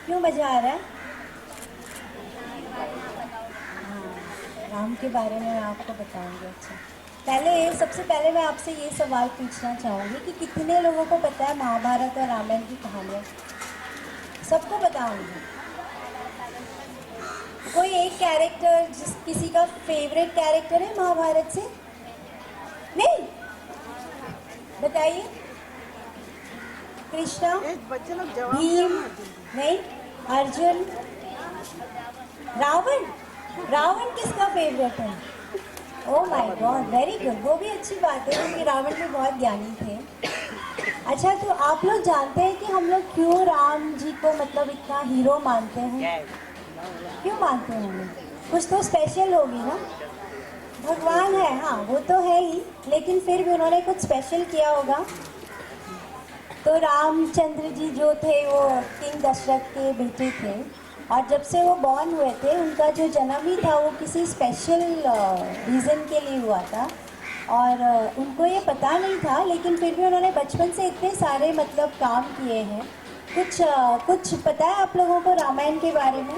क्यों मजा आ रहा है? हाँ, राम के बारे में मैं आपको बताऊंगी। अच्छा, सबसे पहले मैं आपसे ये सवाल पूछना चाहूँगी कि कितने लोगों को पता है महाभारत और रामायण की कहानियाँ? सबको पता होंगी। कोई एक कैरेक्टर, किसी का फेवरेट कैरेक्टर है महाभारत से? नहीं, बताइए। कृष्णा, भीम, नहीं, अर्जुन, रावण। रावण किसका फेवरेट है? Oh my God, very good. वो भी अच्छी बात है क्योंकि रावण भी बहुत ज्ञानी थे। अच्छा, तो आप लोग जानते हैं कि हम लोग क्यों राम जी को मतलब इतना हीरो मानते हैं? क्यों मानते हैं हम लोग? कुछ तो स्पेशल होगी ना। भगवान है, हाँ वो तो है ही, लेकिन फिर भी उन्होंने कुछ स्पेशल किया होगा। तो रामचंद्र जी जो थे वो किंग दशरथ के बेटे थे, और जब से वो बॉर्न हुए थे उनका जो जन्म ही था वो किसी स्पेशल रीज़न के लिए हुआ था, और उनको ये पता नहीं था, लेकिन फिर भी उन्होंने बचपन से इतने सारे मतलब काम किए हैं। कुछ पता है आप लोगों को रामायण के बारे में?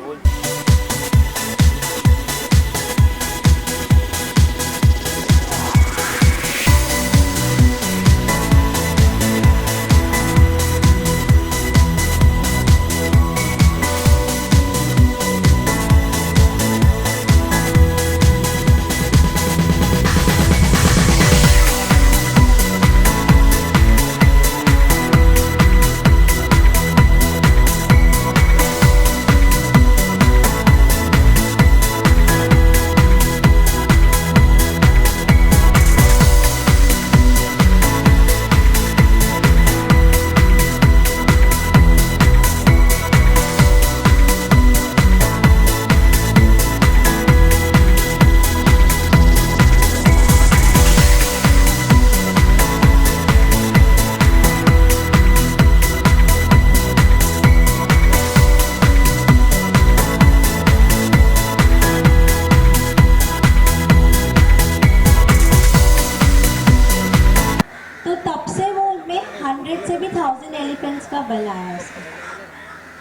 तो तब से वो उनमें 100 से भी 1000 एलिफेंट्स का बल आया उसको,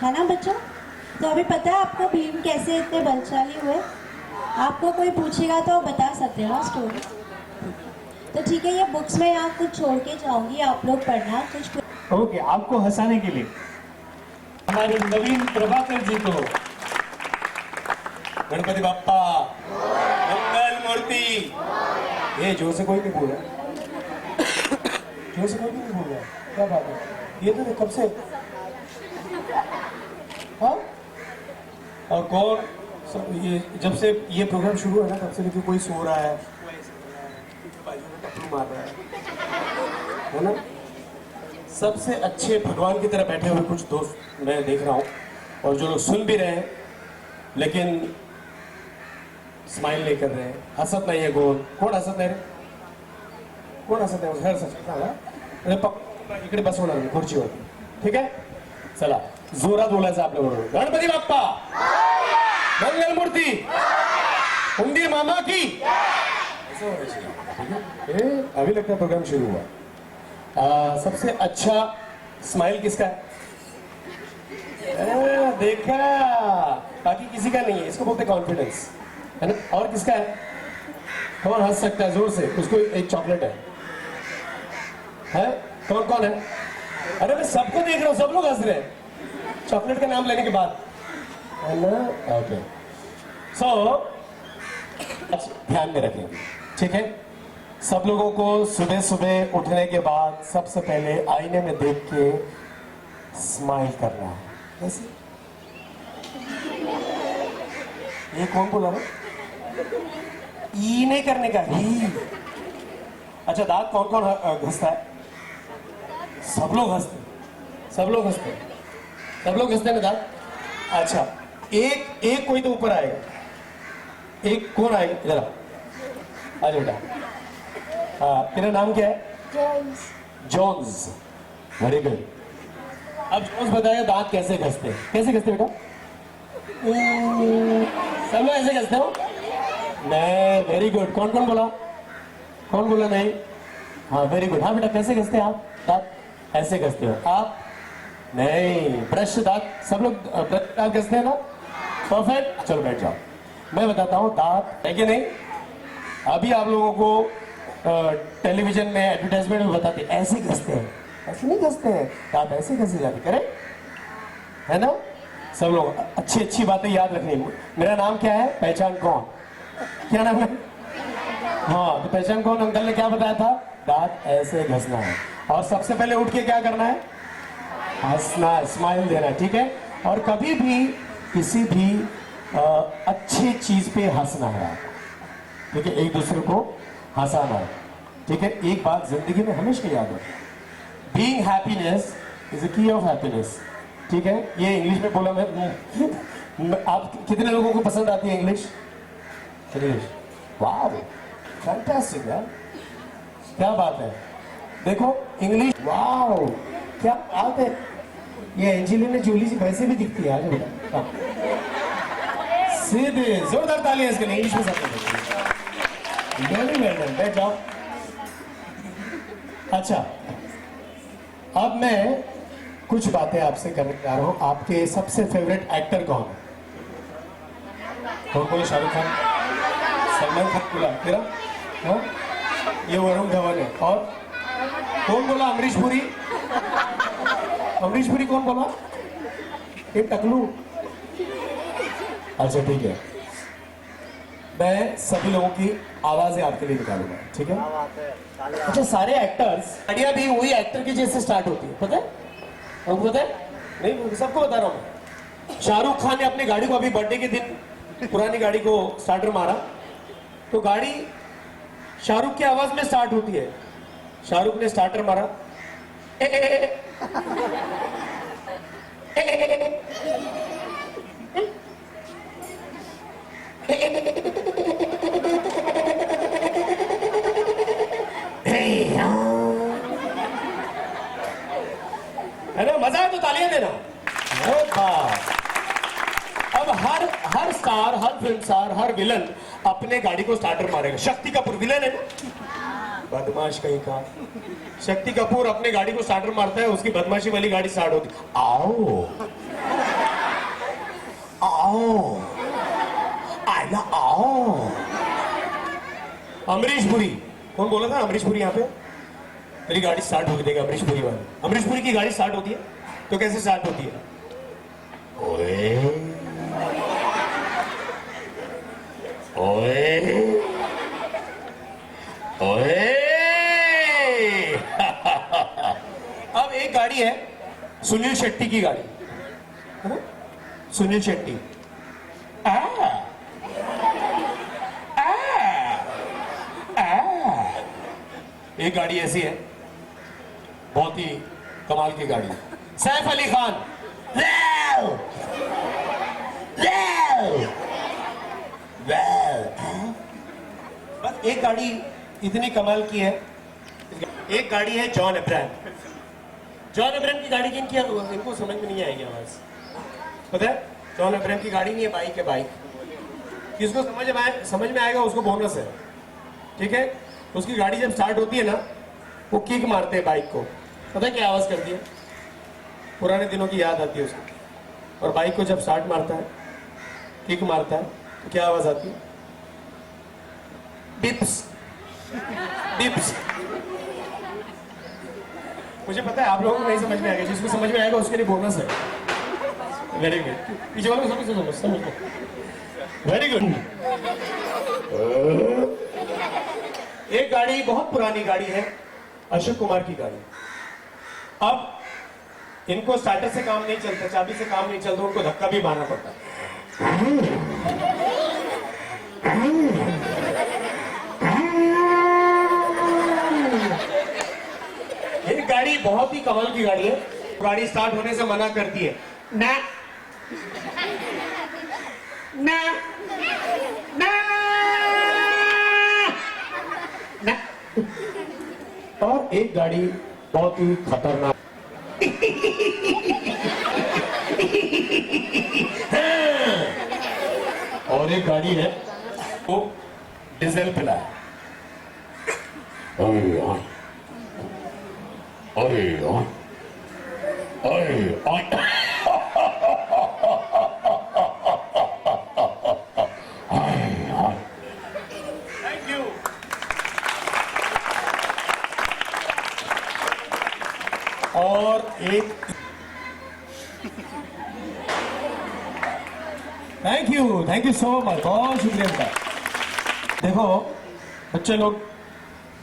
है ना बच्चों? तो अभी पता है आपको भीम कैसे इतने बलशाली हुए? आपको कोई पूछेगा तो आप बता सकते हो ना स्टोरी। तो ठीक है, ये बुक्स में यहाँ कुछ छोड़ के जाऊंगी, आप लोग पढ़ना कुछ। ओके, आपको हंसाने के लिए हमारे नवीन प्रभाकर जी को गणपति बाप्पा मंगल मूर्ति। ये जोर से कोई नहीं बोल रहा, जोर से कोई नहीं बोल रहा, क्या बात है? ये तो कब से, हाँ? और कौन ये जब से ये प्रोग्राम शुरू है ना तब से देखिए कोई सो रहा है, बाजू में टप्पू मार रहा है ना? सबसे अच्छे भगवान की तरह बैठे हुए कुछ दोस्त मैं देख रहा हूँ, और जो लोग सुन भी रहे हैं लेकिन स्माइल नहीं कर रहे हैं, हंसत नहीं है। कौन हंसत नाही रे? कोण हसत नाही? घर सांगा इकडे बसवणार खुर्चीवर, ठीक आहे? चला जोरात बोलायचं आपल्या बरोबर, गणपती बाप्पा मंगल मूर्ती, उंदीर मामा की। अभी लगता है प्रोग्राम शुरू हुआ। सबसे अच्छा स्माइल किसका है? देखा, बाकी किसी का नहीं है, इसको बोलते कॉन्फिडेंस, है ना? और किसका है? कौन हंस सकता है जोर से? उसको एक चॉकलेट है? कौन कौन है? अरे मैं सबको देख रहा हूँ, सब लोग हंस रहे हैं चॉकलेट का नाम लेने के बाद, है ना? ओके, सो अच्छा ध्यान में रखें, ठीक है? सब लोगों को सुबह सुबह उठने के बाद सबसे पहले आईने में देख के स्माइल करना है। कैसे? ये कौन बोला ना? ई नहीं करने का, ही। अच्छा, दांत कौन कौन घसता है? सब लोग हंसते, सब लोग हंसते, सब लोग हंसते ना दांत। अच्छा, एक कोई तो ऊपर आएगा, एक कौन आएगा? इधर आ बेटा। हाँ, तेरा नाम क्या है? जॉन्स। Johns, very good. अब जॉन्स बताएगा दांत कैसे घसते? कैसे घसते बेटा? सब लोग ऐसे घसते हो? नहीं, वेरी गुड। कौन कौन बोला? कौन बोला नहीं? हाँ वेरी गुड। हाँ बेटा, कैसे घसते हैं आप दांत? ऐसे घसते हो आप? नहीं, ब्रश दांत सब लोग ब्रश दांत घसते हैं ना, परफेक्ट। चलो बैठ जाओ, मैं बताता हूँ दांत है कि नहीं। अभी आप लोगों को टेलीविजन में एडवर्टाइजमेंट में बताते हैं, ऐसे घसते हैं, ऐसे नहीं घसते हैं, दांत ऐसे घसे जाते, करेक्ट है ना। सब लोग अच्छी अच्छी बातें याद रखनी। मेरा नाम क्या है, पहचान कौन, क्या नाम है? हाँ, तो पहचान कौन अंकल ने क्या बताया था, दांत ऐसे घसना है, और सबसे पहले उठ के क्या करना है, हंसना, स्माइल देना, ठीक है। और कभी भी किसी भी अच्छी चीज पे हंसना है, ठीक है, एक दूसरे को हंसाना है, ठीक है। एक बात जिंदगी में हमेशा याद रखना, being happiness is the key of happiness, ठीक है। ये इंग्लिश में बोला मैं आप कितने लोगों को पसंद आती है इंग्लिश? इंग्लिश, वाह, फैंटास्टिक यार, क्या बात है। देखो इंग्लिश, वाह क्या बात है। ये एंजेलिना जोली जी वैसे भी दिखती है, आगे बेटा, सीधे जोरदार तालियां इसके लिए, इंग्लिश में सब वेरी वेल डन, बैठ जाओ। अच्छा, अब मैं कुछ बातें आपसे करने जा रहा हूं। आपके सबसे फेवरेट एक्टर कौन है? कौन बोले? शाहरुख खान, सलमान खान बोला, तेरा हाँ? ये वरुण धवन है। और कौन बोला? अमरीश पुरी। अमरीश पुरी कौन बोला? ये टकलू। अच्छा ठीक है, मैं सभी लोगों की आवाजें आपके लिए निकालूंगा, ठीक है। अच्छा, सारे एक्टर्स गाड़ियां भी वही एक्टर की जैसे स्टार्ट होती है, पता है आपको? पता है? नहीं, सबको बता रहा हूं मैं। शाहरुख खान ने अपनी गाड़ी को अभी बर्थडे के दिन पुरानी गाड़ी को स्टार्टर मारा, तो गाड़ी शाहरुख की आवाज में स्टार्ट होती है। शाहरुख ने स्टार्टर मारा, है ना, मजा है तो तालियां देना। अब हर स्टार, हर फिल्म स्टार, हर विलन अपने गाड़ी को स्टार्टर मारेगा। शक्ति कपूर विलन है ना, बदमाश कहीं का। शक्ति कपूर अपने गाड़ी को स्टार्टर मारता है, उसकी बदमाशी वाली गाड़ी स्टार्ट होती, आओ आओ आइला आओ। अमरीश पुरी, कौन बोला था अमरीश पुरी? यहाँ पे मेरी गाड़ी स्टार्ट होगी, देगा अमरीश पुरी वाली। अमरीश पुरी की गाड़ी स्टार्ट होती है तो कैसे स्टार्ट होती है? ओए ओए ओए। अब एक गाड़ी है सुनील शेट्टी की गाड़ी, है ना? सुनील शेट्टी, एक गाड़ी ऐसी है, बहुत ही कमाल की गाड़ी। सैफ अली खान, बस एक गाड़ी इतनी कमाल की है। एक गाड़ी है जॉन अब्राहम। जॉन अब्राहम की गाड़ी किन की है? इनको समझ में नहीं आएगी आवाज, पता है? जॉन अब्राहम की गाड़ी नहीं है, बाइक है, बाइक। किसको समझ में आएगा उसको बोनस है, ठीक है। उसकी गाड़ी जब स्टार्ट होती है ना, वो किक मारते हैं बाइक को, पता है क्या आवाज करती है? पुराने दिनों की याद आती है उसको। और बाइक को जब स्टार्ट मारता है, किक मारता है, तो क्या आवाज आती है? Dips dips. मुझे पता है आप लोगों को नहीं समझ में आएगा, जिसको समझ में आएगा उसके लिए बोनस है। वेरी गुड, पीछे वालों को समझ वेरी गुड। एक गाड़ी बहुत पुरानी गाड़ी है, अशोक कुमार की गाड़ी। अब इनको स्टार्टर से काम नहीं चलता, चाबी से काम नहीं चलता, उनको धक्का भी मारना पड़ता है। ये गाड़ी बहुत ही कमाल की गाड़ी है। गाड़ी स्टार्ट होने से मना करती है, ना ना ना ना। और एक गाड़ी बहुत ही खतरनाक, और एक गाड़ी है वो डीजल पिला है। अरे यार, अरे यार, ओए, ओए। Thank you. और एक थैंक यू सो मच, बहुत शुक्रिया इनका। देखो बच्चे लोग,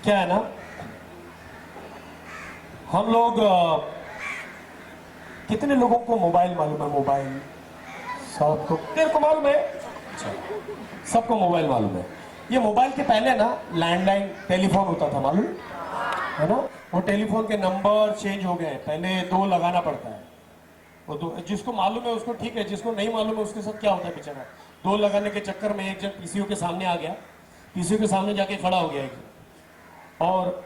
क्या है ना, हम लोग कितने लोगों को मोबाइल मालूम है? मोबाइल सबको, तेरे को मालूम है? अच्छा, सबको मोबाइल मालूम है। ये मोबाइल के पहले ना लैंडलाइन टेलीफोन होता था, मालूम है ना? वो टेलीफोन के नंबर चेंज हो गए, पहले 2 लगाना पड़ता है। वो तो जिसको मालूम है उसको ठीक है, जिसको नहीं मालूम है उसके साथ क्या होता है बेचारा। 2 लगाने के चक्कर में एक जन पीसीओ के सामने आ गया, पीसीओ के सामने जाके खड़ा हो गया एक, और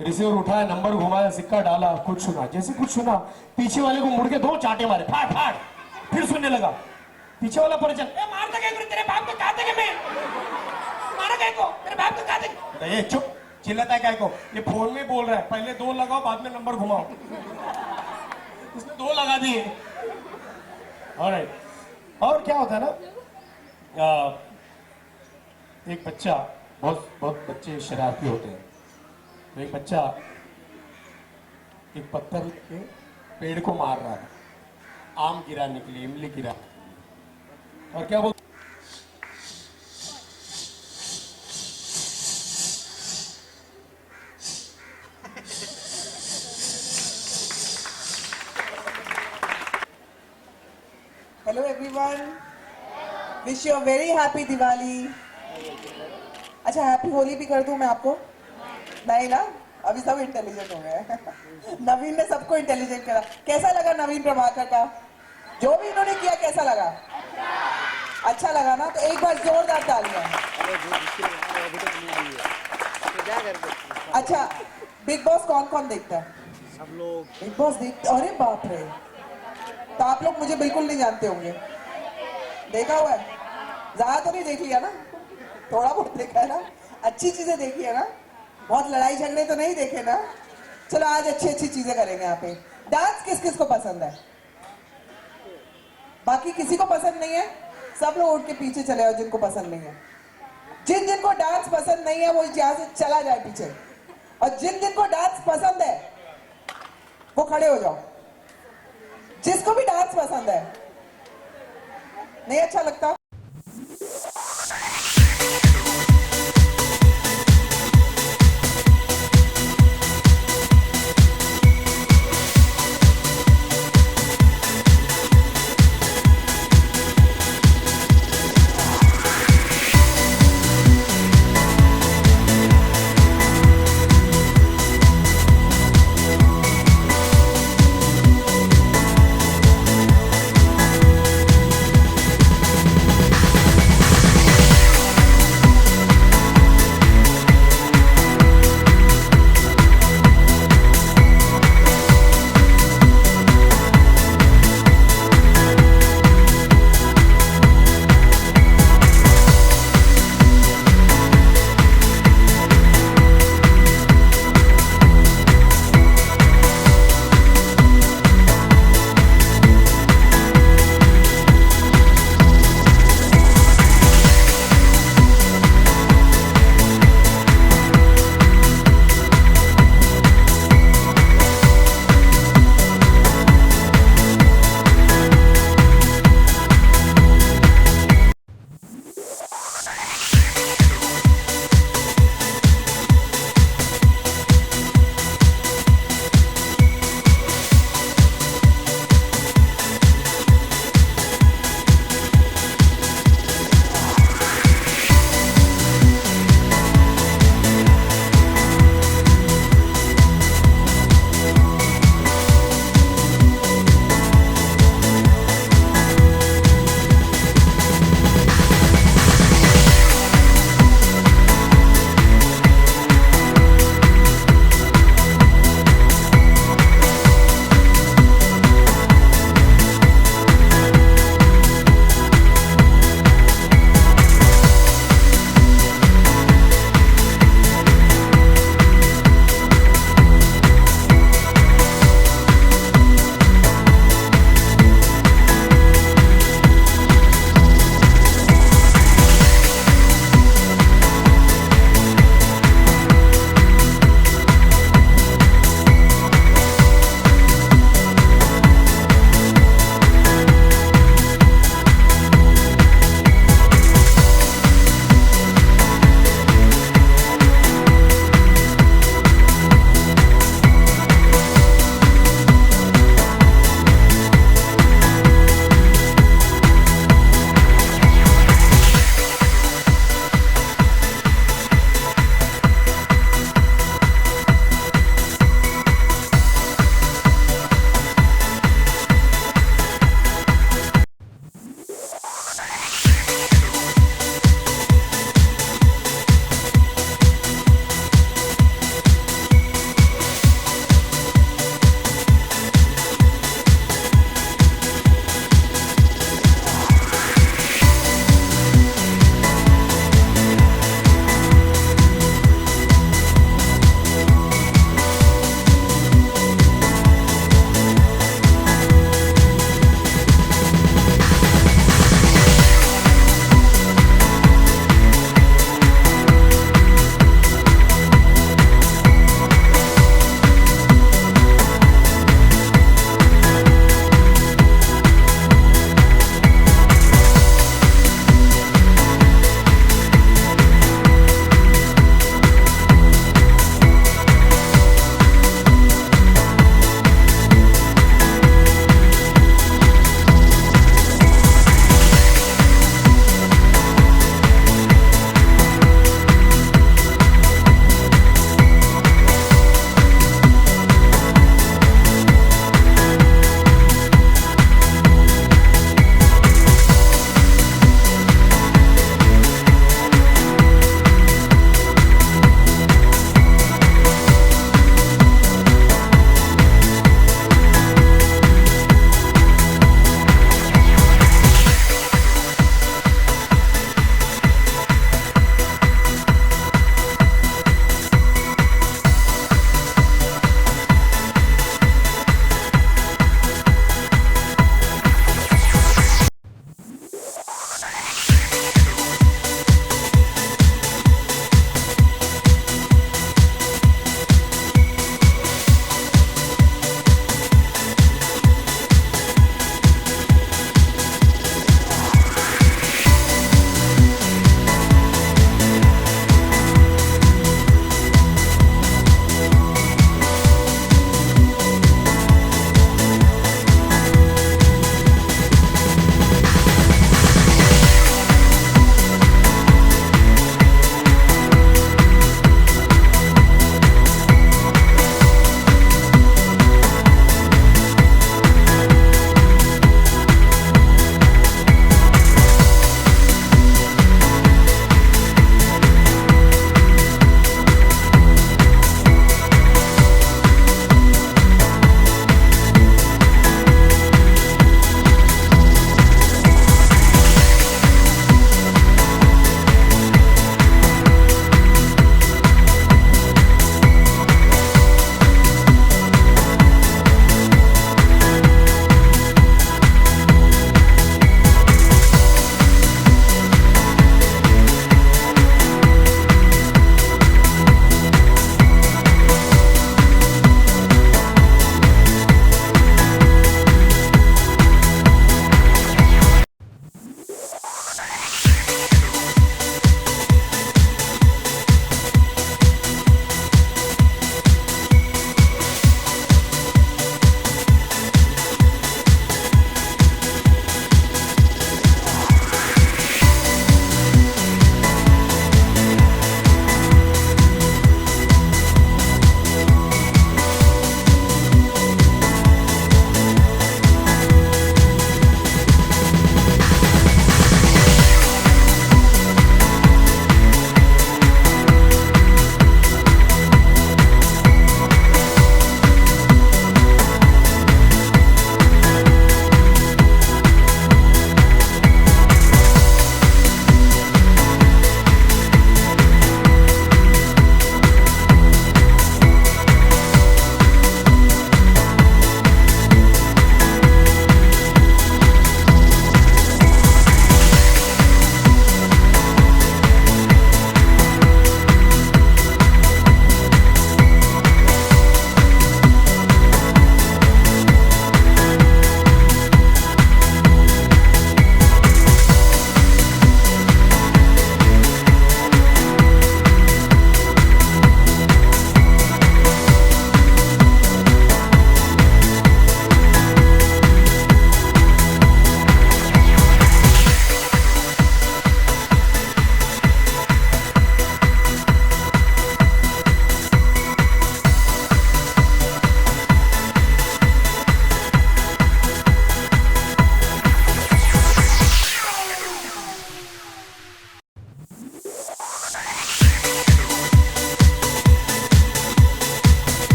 रिसीवर उठाया, नंबर घुमाया, सिक्का डाला, कुछ सुना। जैसे कुछ सुना, पीछे वाले को मुड़ के 2 चांटे मारे, फाड़ फाड़। फिर सुनने लगा, पीछे वाला परिचय, मार दे तेरे बाप को, कहा था मैं मारा गए को, तेरे बाप को कहा था। चुप, चिल्लाता है क्या को? ये फोन में बोल रहा है, पहले 2 लगाओ बाद में नंबर घुमाओ। इसने 2 लगा दिए। ऑलराइट। और क्या होता है ना, एक बच्चा, बहुत बच्चे शरारती होते हैं, तो एक बच्चा एक पत्थर के पेड़ को मार रहा है, आम गिराने के लिए, इमली गिरा, और क्या बोल, hello everyone, wish you a very happy Diwali. अच्छा, हैप्पी होली भी कर दूं मैं आपको? नहीं ना, अभी सब इंटेलिजेंट हो गए। नवीन ने सबको इंटेलिजेंट करा। कैसा लगा नवीन प्रभाकर का? जो भी इन्होंने किया कैसा लगा? अच्छा लगा ना? तो एक बार जोरदार तालियां। अच्छा, बिग बॉस कौन कौन देखता है? सब लोग। बिग बॉस देखते? अरे बाप रे, तो आप लोग मुझे बिल्कुल नहीं जानते होंगे। देखा हुआ है? ज्यादा तो नहीं देख लिया ना? थोड़ा बहुत देखा है ना? अच्छी चीजें देखी है ना? बहुत लड़ाई झगड़े तो नहीं देखे ना? चलो आज अच्छी अच्छी चीजें करेंगे यहाँ पे। डांस किस किस को पसंद है? बाकी किसी को पसंद नहीं है? सब लोग उठ के पीछे चले आओ जिनको पसंद नहीं है। जिन जिनको डांस पसंद नहीं है वो यहाँ से चला जाए पीछे, और जिन जिनको डांस पसंद है वो खड़े हो जाओ। जिसको भी डांस पसंद है, नहीं अच्छा लगता?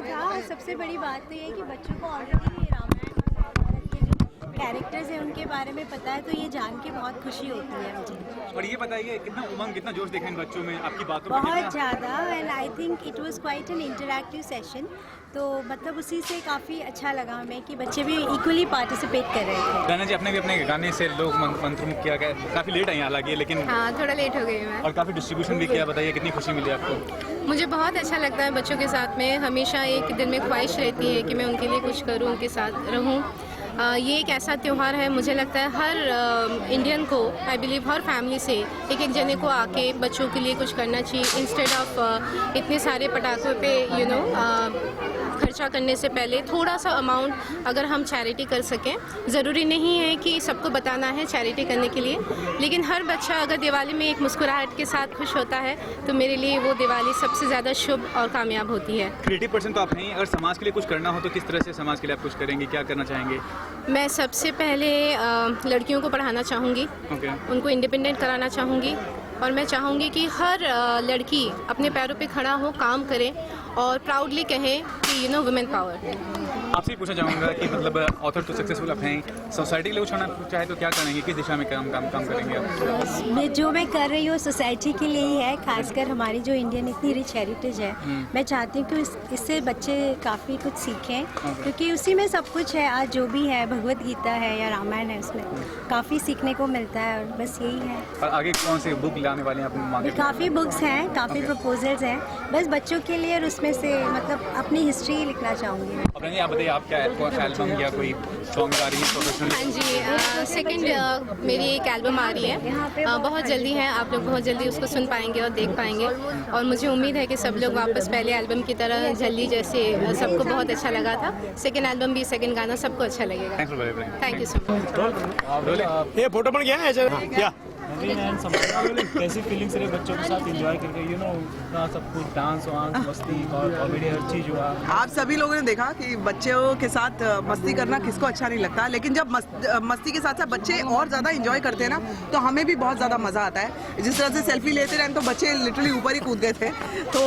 था। सबसे बड़ी बात तो ये है कि बच्चों को ऑलरेडी रामायण और महाभारत के जो कैरेक्टर्स हैं उनके बारे में पता है, तो ये जान के बहुत खुशी होती है मुझे। और ये बताइए कितना उमंग, कितना जोश देखा इन बच्चों में आपकी बातों में? बहुत ज़्यादा, and I think it was quite an interactive session. तो मतलब उसी से काफ़ी अच्छा लगा हमें कि बच्चे भी इक्वली पार्टिसिपेट कर रहे थे। राना जी, अपने भी अपने गाने से लोग मंत्रमुग्ध किया गया, काफ़ी लेट आई हालांकि, लेकिन हाँ, थोड़ा लेट हो गई मैं। और काफ़ी डिस्ट्रीब्यूशन भी किया। बताइए कितनी खुशी मिली आपको? मुझे बहुत अच्छा लगता है बच्चों के साथ में। हमेशा एक दिल में ख्वाहिश रहती है कि मैं उनके लिए कुछ करूं, उनके साथ रहूं। ये एक ऐसा त्यौहार है, मुझे लगता है हर इंडियन को, आई बिलीव हर फैमिली से एक एक जने को आके बच्चों के लिए कुछ करना चाहिए, इंस्टेड ऑफ इतने सारे पटाखों पे खर्चा करने से पहले थोड़ा सा अमाउंट अगर हम चैरिटी कर सकें। ज़रूरी नहीं है कि सबको बताना है चैरिटी करने के लिए, लेकिन हर बच्चा अगर दिवाली में एक मुस्कुराहट के साथ खुश होता है तो मेरे लिए वो दिवाली सबसे ज़्यादा शुभ और कामयाब होती है। क्रिएटिव पर्सन तो आप हैं, अगर समाज के लिए कुछ करना हो तो किस तरह से समाज के लिए आप कुछ करेंगे, क्या करना चाहेंगे? मैं सबसे पहले लड़कियों को पढ़ाना चाहूँगी, उनको इंडिपेंडेंट कराना चाहूँगी, और मैं चाहूँगी कि हर लड़की अपने पैरों पे खड़ा हो, काम करे और प्राउडली कहे कि वुमेन पावर। आपसे पूछना चाहूँगा कि मतलब ऑथर तो सक्सेसफुल आप हैं, सोसाइटी के लिए कुछ होना चाहे तो क्या करेंगे, किस दिशा में काम करेंगे आप? जो मैं कर रही हूँ सोसाइटी के लिए ही है, खासकर हमारी जो इंडियन इतनी रिच हेरिटेज है। मैं चाहती हूँ कि इससे बच्चे काफ़ी कुछ सीखें, क्योंकि उसी में सब कुछ है। आज जो भी है, भगवत गीता है या रामायण है, उसमें काफ़ी सीखने को मिलता है, और बस यही है। और आगे कौन सी बुक लाने वाले हैं आप मांगे? काफ़ी बुक्स हैं, काफ़ी प्रपोजल्स हैं, बस बच्चों के लिए, और उसमें से मतलब अपनी हिस्ट्री लिखना चाहूँगी मैं। अब आप बताइए, आप क्या एल्बम या कोई सॉन्ग गा रही है प्रोफेशनल? हाँ जी, सेकंड मेरी एक एल्बम आ रही है, बहुत जल्दी है। आप लोग बहुत जल्दी उसको सुन पाएंगे और देख पाएंगे, और मुझे उम्मीद है कि सब लोग वापस पहले एल्बम की तरह जल्दी, जैसे सबको बहुत अच्छा लगा था, सेकंड एल्बम भी, सेकंड गाना सबको अच्छा लगेगा। Thank you so much. ये फोटो बन गया है क्या? कैसी फीलिंग्स रहे बच्चों के साथ एंजॉय करके, सब कुछ डांस वांस मस्ती और कॉमेडी हर चीज हुआ? आप सभी लोगों ने देखा कि बच्चों के साथ मस्ती करना किसको अच्छा नहीं लगता, लेकिन जब मस्ती के साथ साथ बच्चे और ज़्यादा एंजॉय करते हैं ना, तो हमें भी बहुत ज़्यादा मज़ा आता है। जिस तरह से सेल्फी लेते रहे तो बच्चे लिटरली ऊपर ही कूद गए थे। तो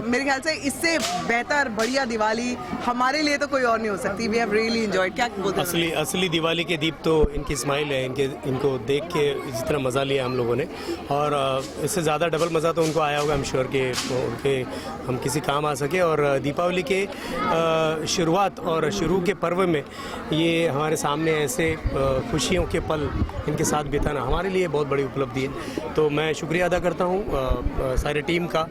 मेरे ख्याल से इससे बेहतर बढ़िया दिवाली हमारे लिए तो कोई और नहीं हो सकती। We have really enjoyed. क्या बोलते हैं? असली दिवाली के दीप तो इनकी स्माइल है, इनको देख के जितना मज़ा लिया हम लोगों ने, और इससे ज़्यादा डबल मज़ा तो उनको आया होगा। आई एम श्योर कि उनके हम किसी काम आ सके, और दीपावली के शुरुआत और शुरू के पर्व में ये हमारे सामने ऐसे खुशियों के पल इनके साथ बिताना हमारे लिए बहुत बड़ी उपलब्धि है। तो मैं शुक्रिया अदा करता हूँ सारे टीम का,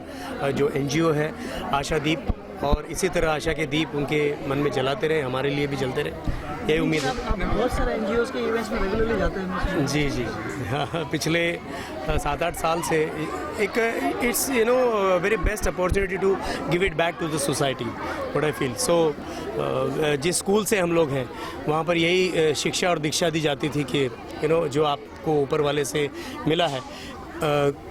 जो NGO है आशा दीप, और इसी तरह आशा के दीप उनके मन में जलाते रहे, हमारे लिए भी जलते रहे, यही उम्मीद है। बहुत सारे NGOs के इवेंट्स में रेगुलरली जाते हैं? जी जी हाँ, पिछले 7-8 साल से एक it's very best opportunity to give it back to the society, what I feel. So जिस स्कूल से हम लोग हैं वहाँ पर यही शिक्षा और दीक्षा दी जाती थी कि जो आपको ऊपर वाले से मिला है,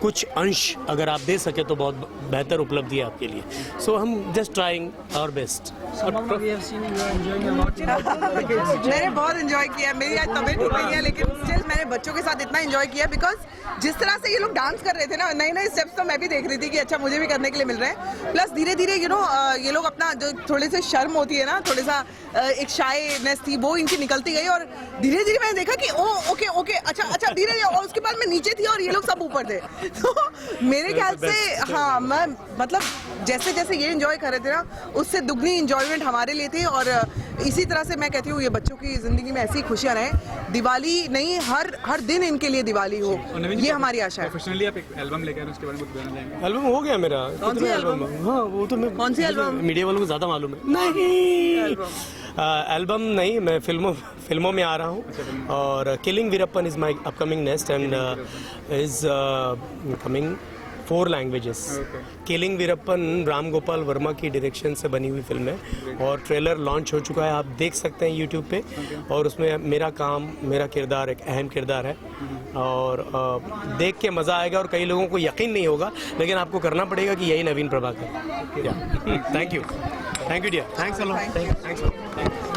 कुछ अंश अगर आप दे सके तो बहुत बेहतर उपलब्धि है आपके लिए। सो हम जस्ट ट्राइंग आवर बेस्ट। मैंने बहुत एंजॉय किया। मेरी आज तबीयत ठीक नहीं है, लेकिन स्टिल मैंने बच्चों के साथ इतना एंजॉय किया, बिकॉज जिस तरह से ये लोग डांस कर रहे थे ना, नए नए स्टेप्स तो मैं भी देख रही थी कि अच्छा मुझे भी करने के लिए मिल रहे हैं। प्लस धीरे धीरे ये लोग अपना जो थोड़ी सी शर्म होती है ना, थोड़ा सा एक शायनेस थी, वो इनकी निकलती गई, और धीरे धीरे मैंने देखा कि ओके ओके अच्छा धीरे धीरे, और उसके बाद मैं नीचे थी और ये लोग सब ऊपर थे। तो मेरे ख्याल से हाँ, मैं मतलब जैसे जैसे ये एंजॉय कर रहे थे ना, उससे दुगनी एंजॉयमेंट हमारे लिए थी। और इसी तरह से मैं कहती हूँ ये बच्चों की जिंदगी में ऐसी खुशियाँ रहें, दिवाली नहीं हर दिन इनके लिए दिवाली हो, ये हमारी आशा है। प्रोफेशनली आप एक एल्बम लेकर आए, उसके बारे में कुछ बताना चाहेंगे? एल्बम हो गया मेरा। कौन सी एल्बम? हाँ, वो तो मैं, कौन सी एल्बम? मीडिया वालों को ज़्यादा मालूम है। नहीं, एल्बम नहीं, मैं फिल्मों में आ रहा हूँ, और killing Veerappan is my upcoming next, and is coming 4 languages. Killing Veerappan Ram Gopal Verma की डायरेक्शन से बनी हुई फिल्म है, और ट्रेलर लॉन्च हो चुका है, आप देख सकते हैं यूट्यूब पे। और उसमें मेरा किरदार एक अहम किरदार है, और देख के मज़ा आएगा। और कई लोगों को यकीन नहीं होगा, लेकिन आपको करना पड़ेगा कि यही नवीन प्रभाकर है। Thank you dear, thanks a lot.